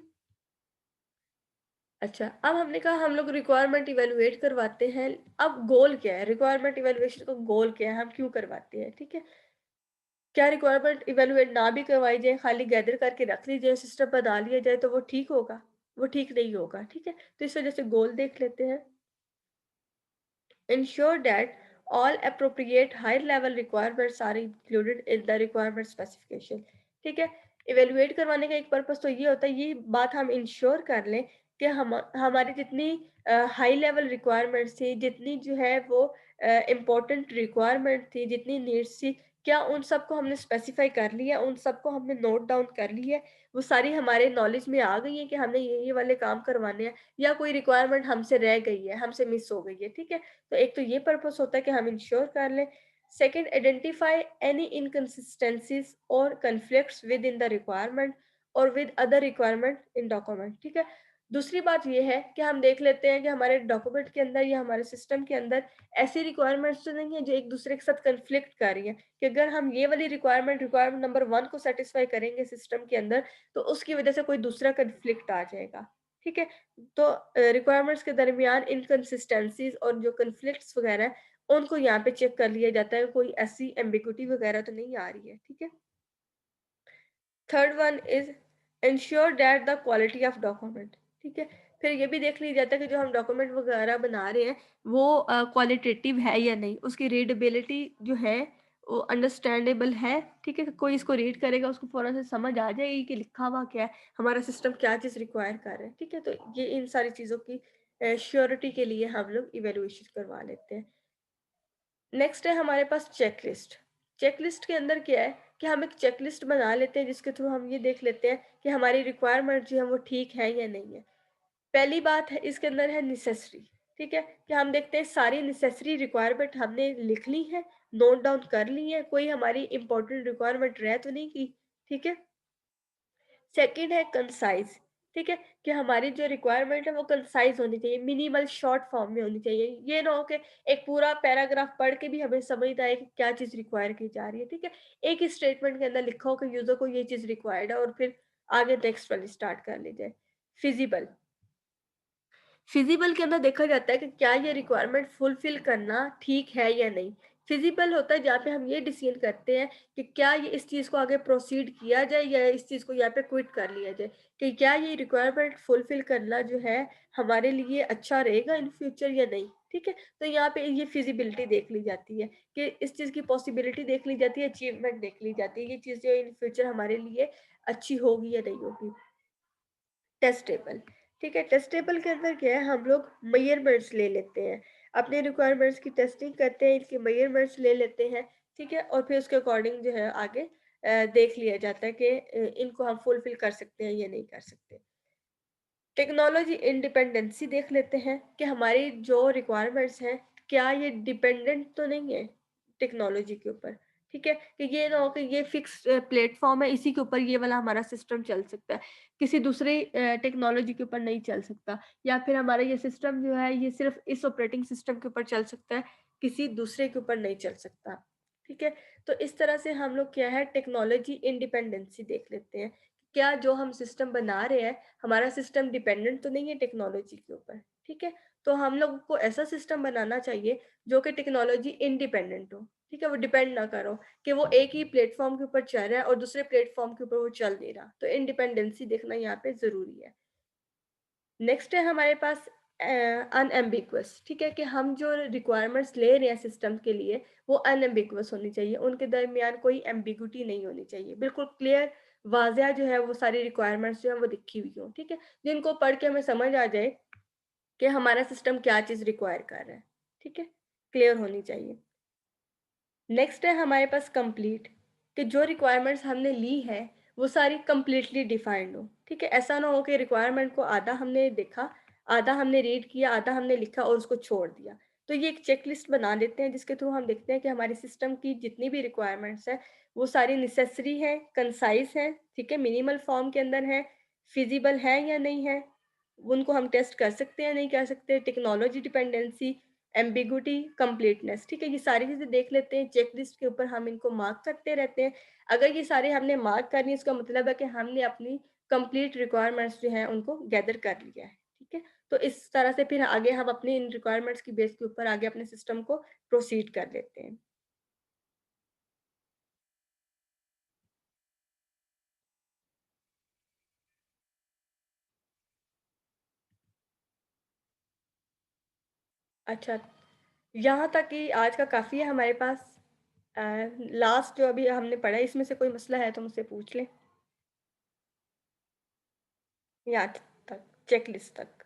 A: अच्छा, अब हमने कहा हम लोग रिक्वायरमेंट इवैल्यूएट करवाते हैं, अब गोल क्या है? रिक्वायरमेंट इवैल्यूएशन का गोल क्या है? हम क्यों करवाते हैं, ठीक है? क्या रिक्वायरमेंट इवैल्यूएट ना भी करवाई जाए, खाली गैदर करके रख ली जाए, सिस्टम बना लिया जाए तो वो ठीक होगा? वो ठीक नहीं होगा, ठीक है? तो इस वजह से गोल देख लेते हैं। Ensure that all appropriate high level requirements are included in the requirement specification. ठीक है इवेलुएट करवाने का एक पर्पस तो ये होता है ये बात हम इंश्योर कर लें कि हम हमारी जितनी हाई लेवल रिक्वायरमेंट्स थी जितनी जो है वो इम्पोर्टेंट रिक्वायरमेंट थी जितनी नीड्स थी क्या उन सबको हमने स्पेसिफाई कर लिया उन सबको हमने नोट डाउन कर लिया वो सारी हमारे नॉलेज में आ गई है कि हमने ये वाले काम करवाने हैं या कोई रिक्वायरमेंट हमसे रह गई है हमसे मिस हो गई है ठीक है तो एक तो ये पर्पस होता है कि हम इंश्योर कर लें। सेकंड आइडेंटिफाई एनी इनकंसिस्टेंसीज और conflicts within the requirement और with other requirement in document ठीक है। दूसरी बात ये है कि हम देख लेते हैं कि हमारे डॉक्यूमेंट के अंदर या हमारे सिस्टम के अंदर ऐसी रिक्वायरमेंट्स तो नहीं है जो एक दूसरे के साथ कन्फ्लिक्ट कर रही है कि अगर हम ये वाली रिक्वायरमेंट नंबर 1 को सेटिस्फाई करेंगे सिस्टम के अंदर तो उसकी वजह से कोई दूसरा कन्फ्लिक्ट आ जाएगा। ठीक है? तो रिक्वायरमेंट्स के दरमियान इनकंसिस्टेंसीज और जो कॉन्फ्लिक्ट्स वगैरह हैं, उनको यहाँ पे चेक कर लिया जाता है, कोई ऐसी एम्बिग्यूटी वगैरह तो नहीं आ रही है, ठीक है? Third one is ensure that the quality of document, ठीक है? फिर ये भी देख लिया जाता है कि जो हम डॉक्यूमेंट वगैरह बना रहे हैं, वो क्वालिटेटिव है या नहीं, उसकी रीडेबिलिटी जो है, वो अंडरस्टैंडेबल है, ठीक है? कोई इसको रीड करेगा, उसको फ़ौरन से समझ आ जाएगी कि लिखा हुआ क्या है, हमारा सिस्टम क्या चीज़ रिक्वायर कर रहा है, ठीक है? तो ये इन सारी चीज़ों की श्योरिटी के लिए हम लोग इवैल्यूएशन करवा लेते हैं। नेक्स्ट है हमारे पास चेकलिस्ट। चेकलिस्ट के अंदर क्या है कि हम एक चेकलिस्ट बना लेते हैं जिसके थ्रू हम ये देख लेते हैं कि हमारी रिक्वायरमेंट जो है वो ठीक है या नहीं है। पहली बात है इसके अंदर है नेसेसरी, ठीक है? कि हम देखते हैं सारी नेसेसरी रिक्वायरमेंट हमने लिख ली है, नोट डाउन कर ली है, कोई हमारी इम्पोर्टेंट रिक्वायरमेंट रह तो नहीं गई, ठीक है? सेकंड है कंसाइज़ ठीक है? कि हमारी जो रिक्वायरमेंट है वो कंसाइज़ होनी चाहिए, मिनिमल शॉर्ट फॉर्म में होनी चाहिए। ये ना हो कि एक पूरा पैराग्राफ पढ़ के भी हमें समझ ना आए कि क्या चीज़ रिक्वायर की जा रही है, ठीक है? एक ही स्टेटमेंट के अंदर लिखा हो कि यूज़र को ये चीज़ रिक्वायर्ड है और फिर आगे नेक्स्ट वाली स्टार्ट कर ली जाए। फिज़िबल, फिज़िबल के अंदर देखा जाता है कि क्या ये रिक्वायरमेंट फुलफ़िल करना ठीक है या नहीं। फिज़िबल होता है जहाँ पे हम ये डिसीज़न करते हैं कि क्या ये इस चीज़ को आगे प्रोसीड किया जाए या इस चीज़ को यहाँ पे क्विट कर लिया जाए, कि क्या ये रिक्वायरमेंट फुलफ़िल करना जो है हमारे लिए अच्छा रहेगा इन फ्यूचर या नहीं, ठीक है? तो यहाँ पे ये फिज़िबिलिटी देख ली जाती है कि इस चीज़ की पॉसिबिलिटी देख ली जाती है, अचीवमेंट देख ली जाती है, ये चीज़ जो इन फ्यूचर हमारे लिए अच्छी होगी या नहीं होगी। टेस्टेबल, ठीक है? टेस्टेबल के अंदर क्या है, हम लोग मेजरमेंट्स ले लेते हैं, अपने रिक्वायरमेंट्स की टेस्टिंग करते हैं, इनके मेजरमेंट्स ले लेते हैं, ठीक है? और फिर उसके अकॉर्डिंग जो है आगे देख लिया जाता है कि इनको हम फुलफिल कर सकते हैं या नहीं कर सकते। टेक्नोलॉजी इंडिपेंडेंसी देख लेते हैं कि हमारी जो रिक्वायरमेंट्स हैं, क्या ये डिपेंडेंट तो नहीं है टेक्नोलॉजी के ऊपर, ठीक है? कि ये ना हो कि ये फिक्स प्लेटफ़ॉर्म है, इसी के ऊपर ये वाला हमारा सिस्टम चल सकता है, किसी दूसरे टेक्नोलॉजी के ऊपर नहीं चल सकता, या फिर हमारा ये सिस्टम जो है, ये सिर्फ़ इस ऑपरेटिंग सिस्टम के ऊपर चल सकता है, किसी दूसरे के ऊपर नहीं चल सकता, ठीक है? तो इस तरह से हम लोग क्या है, टेक्नोलॉजी इंडिपेंडेंसी देख लेते हैं। क्या जो हम सिस्टम बना रहे हैं, हमारा सिस्टम डिपेंडेंट तो नहीं है टेक्नोलॉजी के ऊपर, ठीक है? तो हम लोगों को ऐसा सिस्टम बनाना चाहिए जो कि टेक्नोलॉजी इंडिपेंडेंट हो, ठीक है? वो डिपेंड ना करो कि वो एक ही प्लेटफ़ॉर्म के ऊपर चल रहा है और दूसरे प्लेटफ़ॉर्म के ऊपर वो चल नहीं रहा। तो इंडिपेंडेंसी देखना यहाँ पे ज़रूरी है। नेक्स्ट है हमारे पास अनएम्बिगुअस, ठीक है? कि हम जो रिक्वायरमेंट्स ले रहे हैं सिस्टम के लिए, वो अनएम्बिगुअस होनी चाहिए, उनके दरमियान कोई एम्बिग्यूटी नहीं होनी चाहिए, बिल्कुल क्लियर, वाज़िया जो है वो सारी रिक्वायरमेंट्स जो है वो लिखी हुई हों, ठीक है? जिनको पढ़ के हमें समझ आ जाए कि हमारा सिस्टम क्या चीज़ रिक्वायर कर रहा है, ठीक है? क्लियर होनी चाहिए। नेक्स्ट है हमारे पास कंप्लीट, कि जो रिक्वायरमेंट्स हमने ली है वो सारी कंप्लीटली डिफाइंड हो, ठीक है? ऐसा ना हो कि रिक्वायरमेंट को आधा हमने देखा, आधा हमने रीड किया, आधा हमने लिखा और उसको छोड़ दिया। तो ये एक चेकलिस्ट बना लेते हैं जिसके थ्रू हम देखते हैं कि हमारे सिस्टम की जितनी भी रिक्वायरमेंट्स हैं वो सारी नेसेसरी हैं, कंसाइज हैं, ठीक है? मिनिमल फॉर्म के अंदर हैं, फिजिबल है या नहीं है, उनको हम टेस्ट कर सकते हैं नहीं कर सकते, टेक्नोलॉजी डिपेंडेंसी, एम्बिगुइटी, कंप्लीटनेस, ठीक है? ये सारी चीज़ें देख लेते हैं, चेकलिस्ट के ऊपर हम इनको मार्क करते रहते हैं। अगर ये सारे हमने मार्क कर लिए, इसका मतलब है कि हमने अपनी कंप्लीट रिक्वायरमेंट्स जो हैं उनको गैदर कर लिया है, ठीक है? तो इस तरह से फिर आगे हम अपनी इन रिक्वायरमेंट्स की बेस के ऊपर आगे अपने सिस्टम को प्रोसीड कर लेते हैं। अच्छा, यहाँ तक कि आज का काफ़ी है हमारे पास। अ, लास्ट जो अभी हमने पढ़ा है इसमें से कोई मसला है तो मुझसे पूछ लें, यहाँ तक, चेकलिस्ट तक।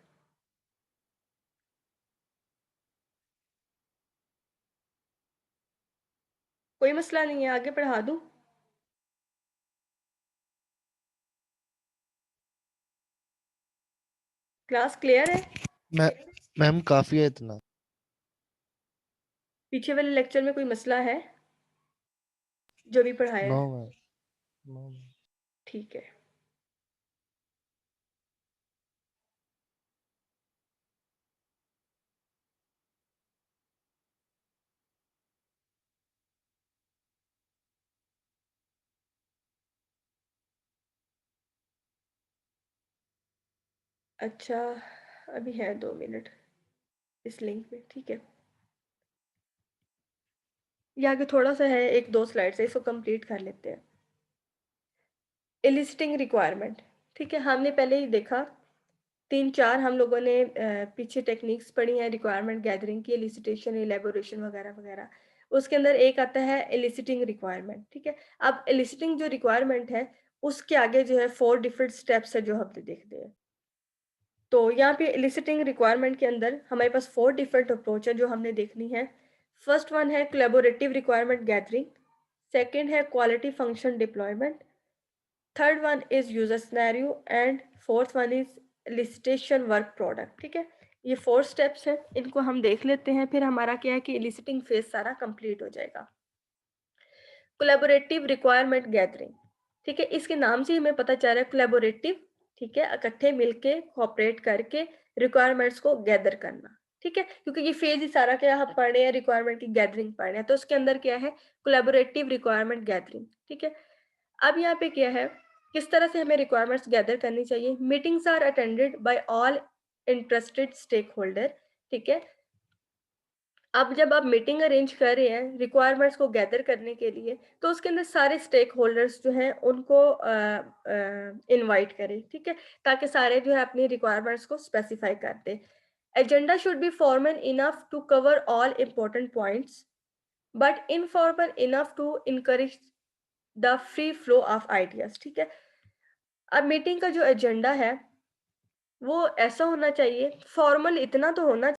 A: कोई मसला नहीं है, आगे पढ़ा दूँ? क्लास क्लियर है?
B: मै मैम काफ़ी है इतना।
A: पीछे वाले लेक्चर में कोई मसला है, जो भी पढ़ाया
B: नो
A: है?
B: Ma'am, no ma'am.
A: ठीक है। अच्छा, अभी है 2 मिनट इस लिंक में, ठीक है। ये आगे थोड़ा-सा है, 1-2 स्लाइड्स है, इसको कंप्लीट कर लेते हैं। एलिसिटिंग रिक्वायरमेंट, ठीक है? हमने पहले ही देखा 3-4 हम लोगों ने पीछे टेक्निक्स पढ़ी हैं रिक्वायरमेंट गैदरिंग की, एलिसिटेशन, इलैबोरेशन वगैरह-वगैरह। उसके अंदर एक आता है एलिसिटिंग रिक्वायरमेंट, ठीक है? अब एलिसिटिंग जो रिक्वायरमेंट है, उसके आगे जो है 4 डिफरेंट स्टेप्स है जो हमने देखने हैं। तो यहाँ पे एलिसिटिंग रिक्वायरमेंट के अंदर हमारे पास 4 डिफरेंट अप्रोच है जो हमने देखनी है। फर्स्ट वन है कोलैबोरेटिव रिक्वायरमेंट गैदरिंग, सेकंड है quality function deployment, third one is user scenario and fourth one is elicitation work product, ठीक है? ये 4 स्टेप्स हैं, इनको हम देख लेते हैं, फिर हमारा क्या है कि एलिसिटिंग फेज सारा कंप्लीट हो जाएगा। कोलैबोरेटिव रिक्वायरमेंट गैदरिंग, ठीक है? इसके नाम से ही हमें पता चल रहा है कोलैबोरेटिव, ठीक है? इकट्ठे मिलके कोऑपरेट करके रिक्वायरमेंट्स को गैदर करना, ठीक है? क्योंकि ये फेज़ ही सारा क्या हम पढ़ रहे हैं रिक्वायरमेंट की गैदरिंग पढ़ रहे हैं, तो उसके अंदर क्या है कोलैबोरेटिव रिक्वायरमेंट गैदरिंग, ठीक है? अब यहाँ पे क्या है, किस तरह से हमें रिक्वायरमेंट्स गैदर करनी चाहिए? Meetings are attended by all interested stakeholder, ठीक है? अब जब आप मीटिंग अरेंज कर रहे हैं रिक्वायरमेंट्स को गैदर करने के लिए, तो उसके अंदर सारे स्टेक होल्डर्स जो हैं उनको इनवाइट करें, ठीक है? ताकि सारे जो है अपनी रिक्वायरमेंट्स को स्पेसिफाई कर दें। Agenda should be formal enough to cover all important points, but informal enough to encourage the free flow of ideas, ठीक है? अब मीटिंग का जो एजेंडा है, वो ऐसा होना चाहिए, फॉर्मल इतना तो होना